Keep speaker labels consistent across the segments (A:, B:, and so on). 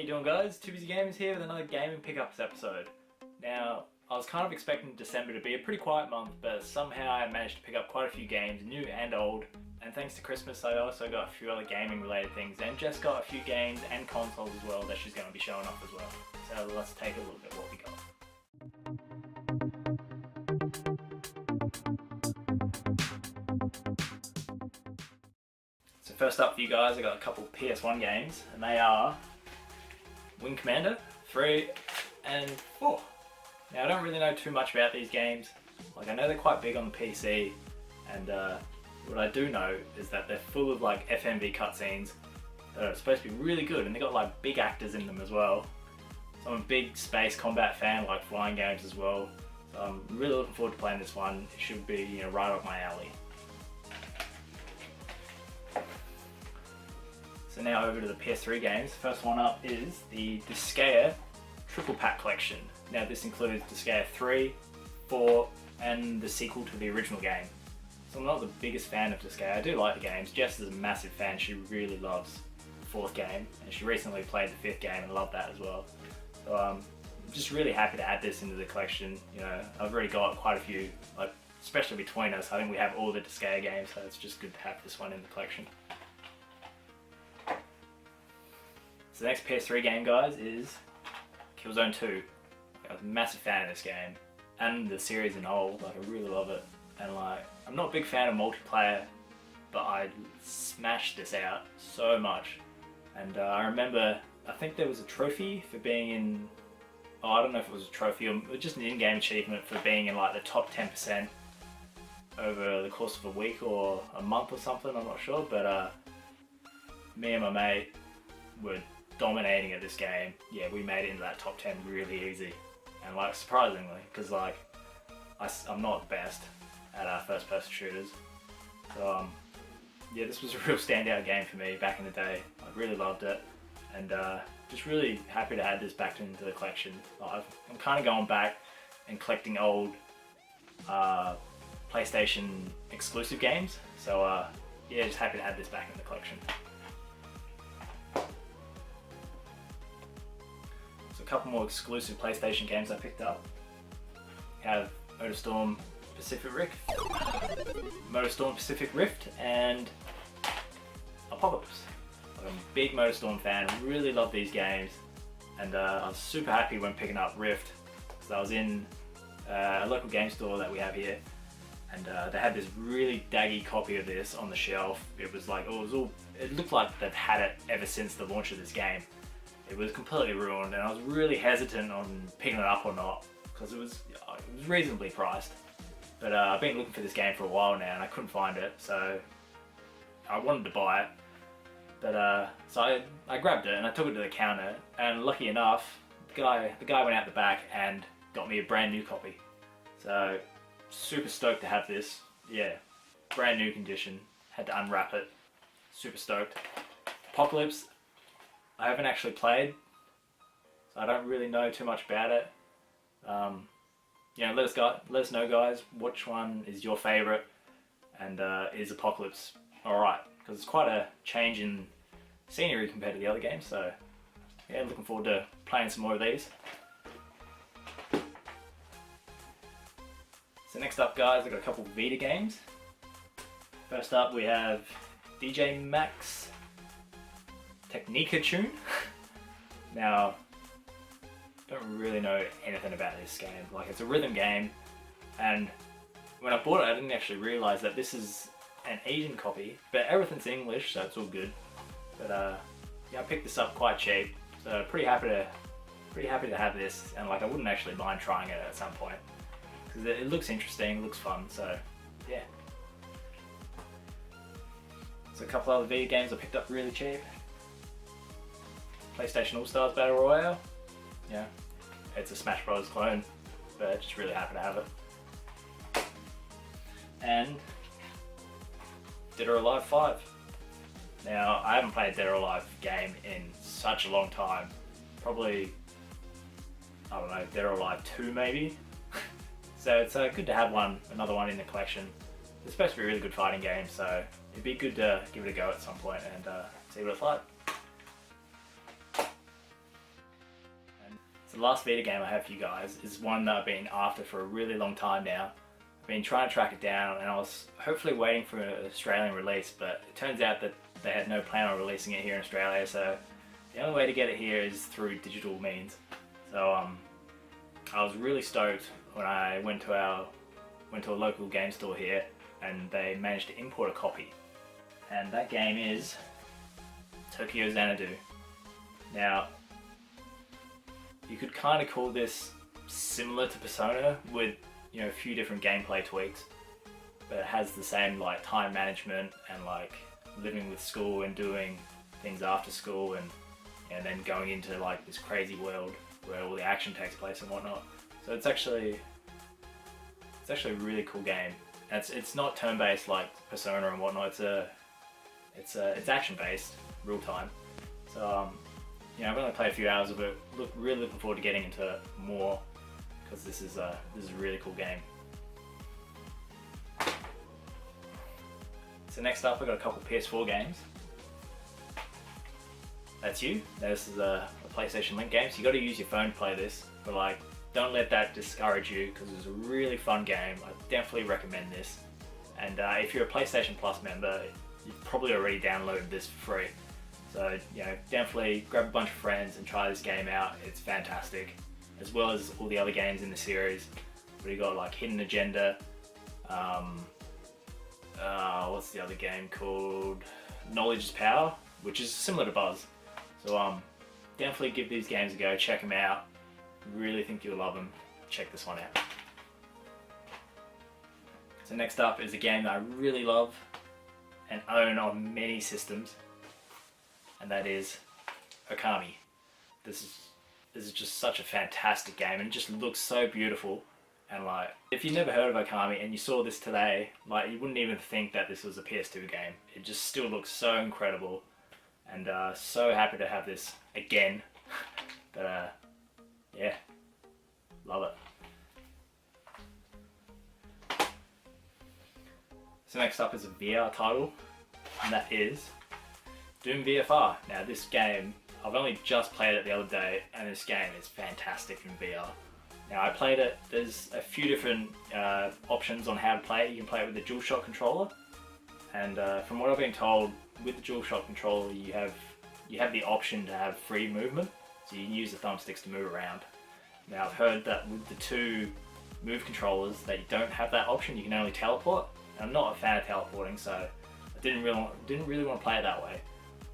A: How you doing, guys? Too Busy Gamers here with another gaming pickups episode. Now, I was kind of expecting December to be a pretty quiet month, but somehow I managed to pick up quite a few games, new and old. And thanks to Christmas, I also got a few other gaming related things, and Jess got a few games and consoles as well that she's going to be showing off as well. So let's take a look at what we got. So first up for you guys, I got a couple PS1 games, and they are Wing Commander 3 and 4. Now I don't really know too much about these games. Like, I know they're quite big on the PC, and what I do know is that they're full of like FMV cutscenes that are supposed to be really good, and they got like big actors in them as well. So I'm a big space combat fan, like flying games as well. So I'm really looking forward to playing this one. It should be, you know, right up my alley. So now over to the PS3 games. First one up is the Disgaea Triple Pack Collection. Now this includes Disgaea 3, 4, and the sequel to the original game. So I'm not the biggest fan of Disgaea. I do like the games. Jess is a massive fan. She really loves the 4th game, and she recently played the 5th game and loved that as well. So I'm just really happy to add this into the collection. You know, I've already got quite a few, like especially between us. I think we have all the Disgaea games, so it's just good to have this one in the collection. So the next PS3 game, guys, is Killzone 2. I was a massive fan of this game and the series in whole. Like, I really love it. And like, I'm not a big fan of multiplayer, but I smashed this out so much. And I remember, I think there was a trophy for being in, I don't know if it was a trophy or just an in-game achievement for being in like the top 10% over the course of a week or a month or something, I'm not sure. But me and my mate were dominating at this game. Yeah, we made it into that top 10 really easy. And like, surprisingly, because like, I'm not the best at first person shooters. So yeah, this was a real standout game for me back in the day. I really loved it, and just really happy to add this back into the collection. I'm kind of going back and collecting old PlayStation exclusive games. So yeah, just happy to add this back in the collection. So a couple more exclusive PlayStation games I picked up. We have MotorStorm Pacific Rift and PICKUPS. I'm a big MotorStorm fan, really love these games, and I was super happy when picking up Rift because I was in a local game store that we have here, and they had this really daggy copy of this on the shelf. It was like, it looked like they've had it ever since the launch of this game. It was completely ruined, and I was really hesitant on picking it up or not because it was reasonably priced. But I've been looking for this game for a while now and I couldn't find it, so I wanted to buy it. But so I grabbed it and I took it to the counter, and lucky enough, the guy went out the back and got me a brand new copy. So super stoked to have this. Yeah, brand new condition. Had to unwrap it. Super stoked. PICKUPS, I haven't actually played, so I don't really know too much about it. You know, let us know, guys, which one is your favourite, and is PICKUPS alright? Because it's quite a change in scenery compared to the other games, so yeah, looking forward to playing some more of these. So next up, guys, I've got a couple Vita games. First up, we have DJ Max Technica Tune. Now, don't really know anything about this game. Like, it's a rhythm game, and when I bought it I didn't actually realise that this is an Asian copy, but everything's English, so it's all good. But yeah, I picked this up quite cheap, so pretty happy to have this, and like, I wouldn't actually mind trying it at some point because it looks interesting, it looks fun, so yeah. So a couple other Vita games I picked up really cheap. PlayStation All Stars Battle Royale. Yeah, it's a Smash Bros clone, but just really happy to have it. And Dead or Alive 5. Now, I haven't played Dead or Alive game in such a long time. Probably, I don't know, Dead or Alive 2 maybe. So it's good to have another one in the collection. It's supposed to be a really good fighting game, so it'd be good to give it a go at some point and see what it's like. the last Vita game I have for you guys is one that I've been after for a really long time now. I've been trying to track it down, and I was hopefully waiting for an Australian release, but it turns out that they had no plan on releasing it here in Australia, so the only way to get it here is through digital means. So I was really stoked when I went to a local game store here, and they managed to import a copy. And that game is Tokyo Xanadu. Now, you could kind of call this similar to Persona with, you know, a few different gameplay tweaks, but it has the same like time management and like living with school and doing things after school, and then going into like this crazy world where all the action takes place and whatnot. So it's actually a really cool game. It's not turn-based like Persona and whatnot. It's action-based, real time. So you know, I've only played a few hours of it. Really looking forward to getting into it more, because this is a really cool game. So next up, I've got a couple PS4 games. That's you. This is a PlayStation Link game, so you got to use your phone to play this. But like, don't let that discourage you, because it's a really fun game. I definitely recommend this. And if you're a PlayStation Plus member, you've probably already downloaded this for free. So you know, definitely grab a bunch of friends and try this game out. It's fantastic, as well as all the other games in the series. We got like Hidden Agenda. What's the other game called? Knowledge is Power, which is similar to Buzz. So definitely give these games a go. Check them out. Really think you'll love them. Check this one out. So next up is a game that I really love and own on many systems, and that is Okami. This is just such a fantastic game, and it just looks so beautiful. And like, if you've never heard of Okami and you saw this today, like, you wouldn't even think that this was a PS2 game. It just still looks so incredible, and so happy to have this again. But yeah, love it. So next up is a VR title, and that is Doom VFR. Now this game, I've only just played it the other day, and this game is fantastic in VR. Now I played it, there's a few different options on how to play it. You can play it with the DualShock controller, and from what I've been told, with the DualShock controller you have the option to have free movement, so you can use the thumbsticks to move around. Now I've heard that with the two Move controllers that you don't have that option, you can only teleport, and I'm not a fan of teleporting, so I didn't really want to play it that way.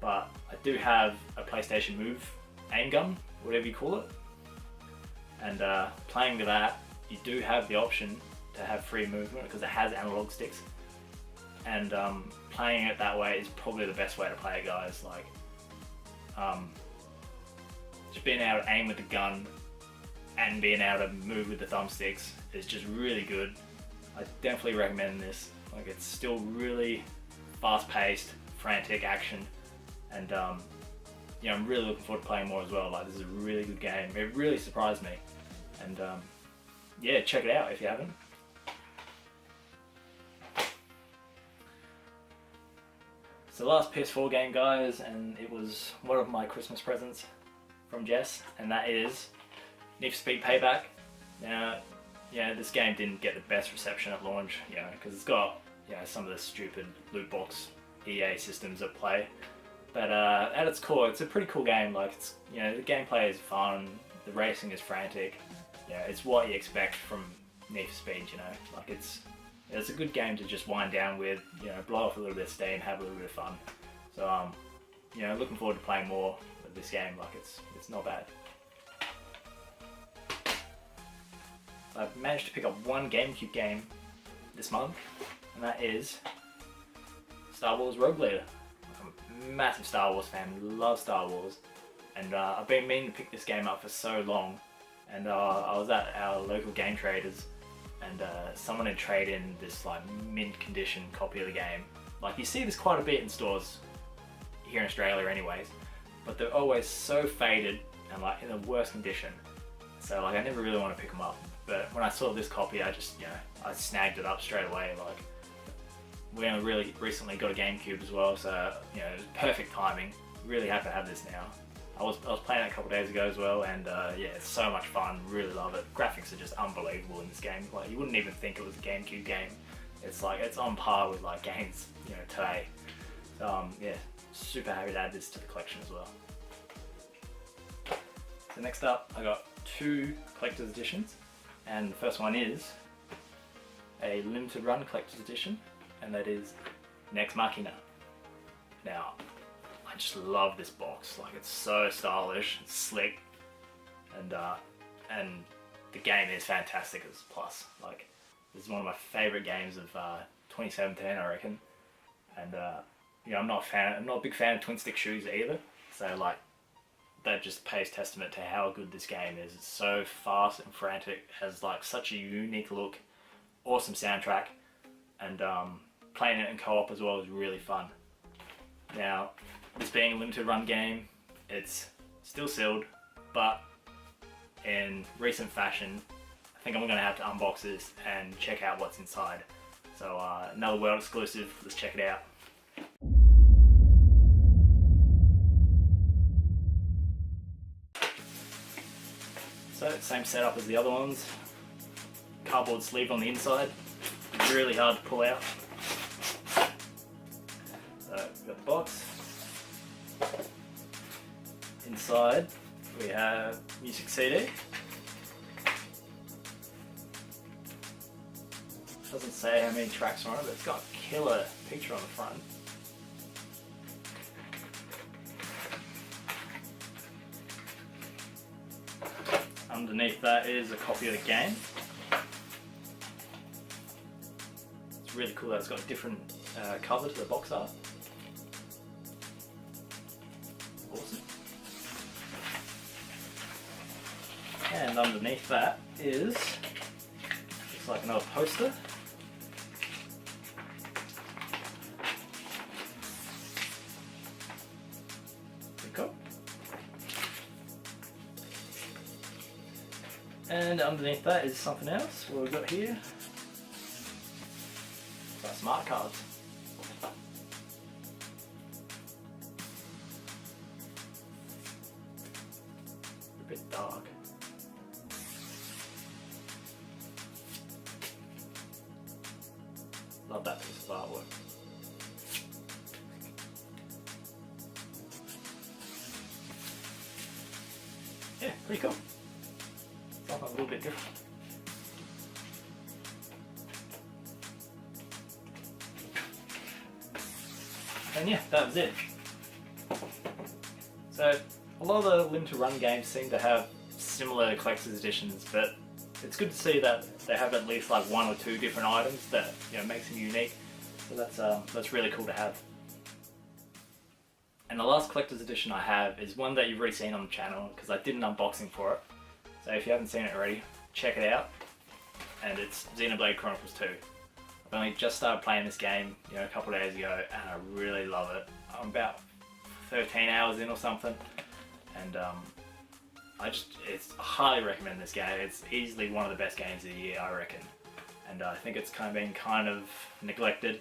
A: But I do have a PlayStation Move aim gun, whatever you call it. And playing with that, you do have the option to have free movement because it has analog sticks. And playing it that way is probably the best way to play it, guys. Like, just being able to aim with the gun and being able to move with the thumbsticks is just really good. I definitely recommend this. Like, it's still really fast-paced, frantic action, and you know, I'm really looking forward to playing more as well. Like, this is a really good game. It really surprised me, and yeah, check it out if you haven't. So the last PS4 game, guys, and it was one of my Christmas presents from Jess, and that is Need for Speed Payback. Now, yeah, this game didn't get the best reception at launch, you know, because it's got, you know, some of the stupid loot box EA systems at play. But at its core, it's a pretty cool game. Like, it's, you know, the gameplay is fun, the racing is frantic. You know, it's what you expect from Need for Speed. You know, like, it's a good game to just wind down with. You know, blow off a little bit of steam, have a little bit of fun. So you know, looking forward to playing more of this game. Like, it's not bad. I've managed to pick up one GameCube game this month, and that is Star Wars Rogue Leader. I'm a massive Star Wars fan, love Star Wars, and I've been meaning to pick this game up for so long. And I was at our local game traders, and someone had traded in this like mint condition copy of the game. Like, you see this quite a bit in stores here in Australia anyways, but they're always so faded and like in the worst condition. So like, I never really want to pick them up. But when I saw this copy, I just, you know, I snagged it up straight away. Like, we only really recently got a GameCube as well, so, you know, it was perfect timing. Really happy to have this now. I was playing it a couple days ago as well, and yeah, it's so much fun. Really love it. Graphics are just unbelievable in this game. Like, you wouldn't even think it was a GameCube game. It's like, it's on par with like games, you know, today. Yeah, super happy to add this to the collection as well. So next up, I got 2 collector's editions, and the first one is a limited run collector's edition, and that is Nex Machina. Now, I just love this box. Like, it's so stylish, it's slick, and the game is fantastic as a plus. Like, this is one of my favorite games of 2017, I reckon. And you know, I'm not a big fan of twin stick shooters either. So like, that just pays testament to how good this game is. It's so fast and frantic, has like such a unique look, awesome soundtrack, and playing it in co-op as well is really fun. Now, this being a limited run game, it's still sealed, but in recent fashion, I think I'm going to have to unbox this and check out what's inside. So another world exclusive, let's check it out. So, same setup as the other ones. Cardboard sleeve on the inside, really hard to pull out. So, we've got the box. Inside, we have music CD. Doesn't say how many tracks are on it, but it's got a killer picture on the front. Underneath that is a copy of the game. It's really cool that it's got a different cover to the box art. Awesome. And underneath that is, looks like another poster. Pretty cool. And underneath that is something else. What we've got here, got smart cards. A bit dark. Love that piece of artwork. Yeah, pretty cool. Something a little bit different. And yeah, that was it. So, a lot of the limited run games seem to have similar collector's editions, but it's good to see that they have at least like 1 or 2 different items that, you know, makes them unique. So that's really cool to have. And the last collector's edition I have is one that you've already seen on the channel, because I did an unboxing for it. So if you haven't seen it already, check it out. And it's Xenoblade Chronicles 2. I've only just started playing this game, you know, a couple of days ago, and I really love it. I'm about 13 hours in or something, and I highly recommend this game. It's easily one of the best games of the year, I reckon. And I think it's kind of been neglected.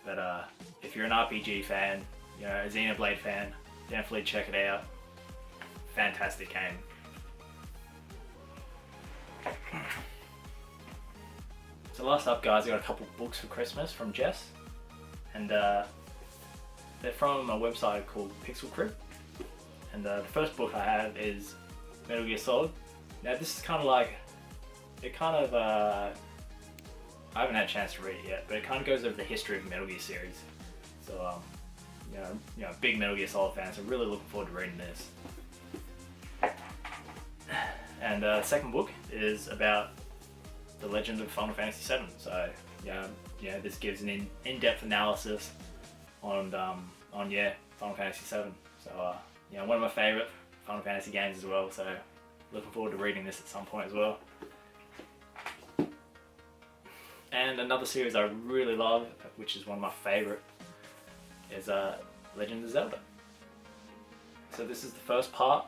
A: But if you're an RPG fan, you know, a Xenoblade fan, definitely check it out. Fantastic game. So last up, guys, I got a couple books for Christmas from Jess, and they're from a website called PICKUPS. And the first book I have is Metal Gear Solid. Now this is kind of like, I haven't had a chance to read it yet, but it kind of goes over the history of the Metal Gear series. So you know, big Metal Gear Solid fan, so really looking forward to reading this. And the second book is about the legend of Final Fantasy VII. So yeah, this gives an in-depth analysis on Final Fantasy VII. So you know, one of my favourite Final Fantasy games as well. So looking forward to reading this at some point as well. And another series I really love, which is one of my favourite, is Legend of Zelda. So this is the first part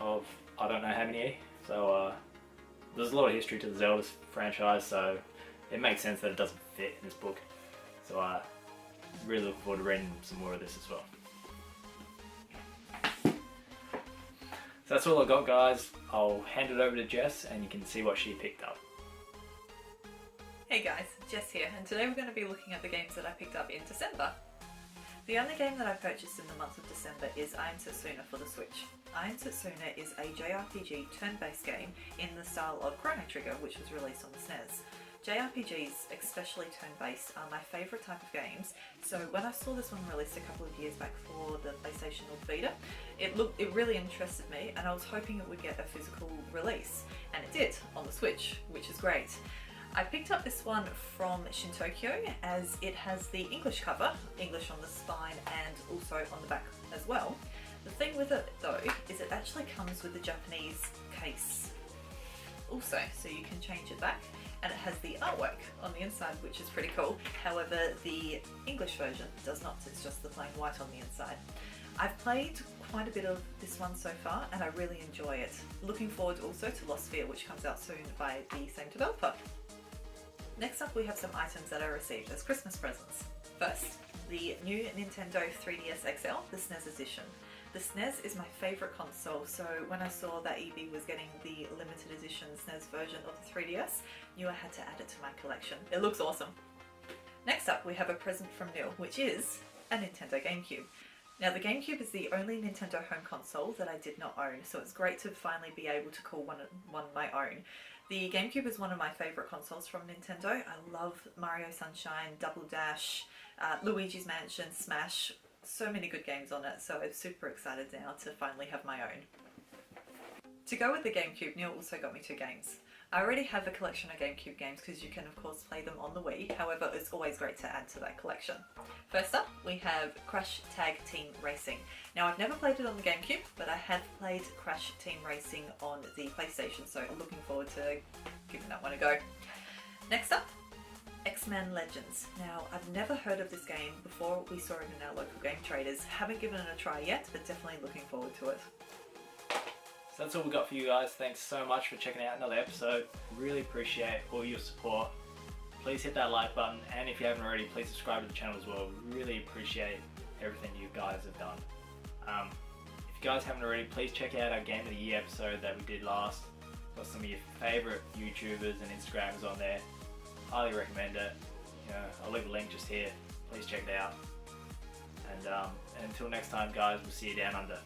A: of I don't know how many. So there's a lot of history to the Zelda franchise, so it makes sense that it doesn't fit in this book. So really looking forward to reading some more of this as well. So that's all I got, guys. I'll hand it over to Jess and you can see what she picked up.
B: Hey guys, Jess here, and today we're going to be looking at the games that I picked up in December. The only game that I purchased in the month of December is Iron Setsuna for the Switch. Iron Setsuna is a JRPG turn-based game in the style of Chrono Trigger, which was released on the SNES. JRPGs, especially turn-based, are my favourite type of games, so when I saw this one released a couple of years back for the PlayStation or Vita, it really interested me, and I was hoping it would get a physical release, and it did on the Switch, which is great. I picked up this one from Shintokyo as it has the English cover, English on the spine and also on the back as well. The thing with it though is it actually comes with the Japanese case also, so you can change it back, and it has the artwork on the inside, which is pretty cool. However, the English version does not, it's just the plain white on the inside. I've played quite a bit of this one so far and I really enjoy it. Looking forward also to Lost Sphere, which comes out soon by the same developer. Next up we have some items that I received as Christmas presents. First, the new Nintendo 3DS XL, the SNES edition. The SNES is my favourite console, so when I saw that EB was getting the limited edition SNES version of the 3DS, knew I had to add it to my collection. It looks awesome. Next up we have a present from Neil, which is a Nintendo GameCube. Now the GameCube is the only Nintendo home console that I did not own, so it's great to finally be able to call one my own. The GameCube is one of my favourite consoles from Nintendo. I love Mario Sunshine, Double Dash, Luigi's Mansion, Smash, so many good games on it, so I'm super excited now to finally have my own. To go with the GameCube, Neil also got me 2 games. I already have a collection of GameCube games because you can of course play them on the Wii, however it's always great to add to that collection. First up we have Crash Tag Team Racing. Now I've never played it on the GameCube, but I have played Crash Team Racing on the PlayStation, so I'm looking forward to giving that one a go. Next up, X-Men Legends. Now I've never heard of this game before we saw it in our local game traders. Haven't given it a try yet, but definitely looking forward to it.
A: So that's all we got for you guys. Thanks so much for checking out another episode. Really appreciate all your support. Please hit that like button, and if you haven't already, please subscribe to the channel as well. Really appreciate everything you guys have done. If you guys haven't already, please check out our Game of the Year episode that we did last. Got some of your favourite YouTubers and Instagrammers on there. Highly recommend it. I'll leave a link just here. Please check it out. And until next time guys, we'll see you down under.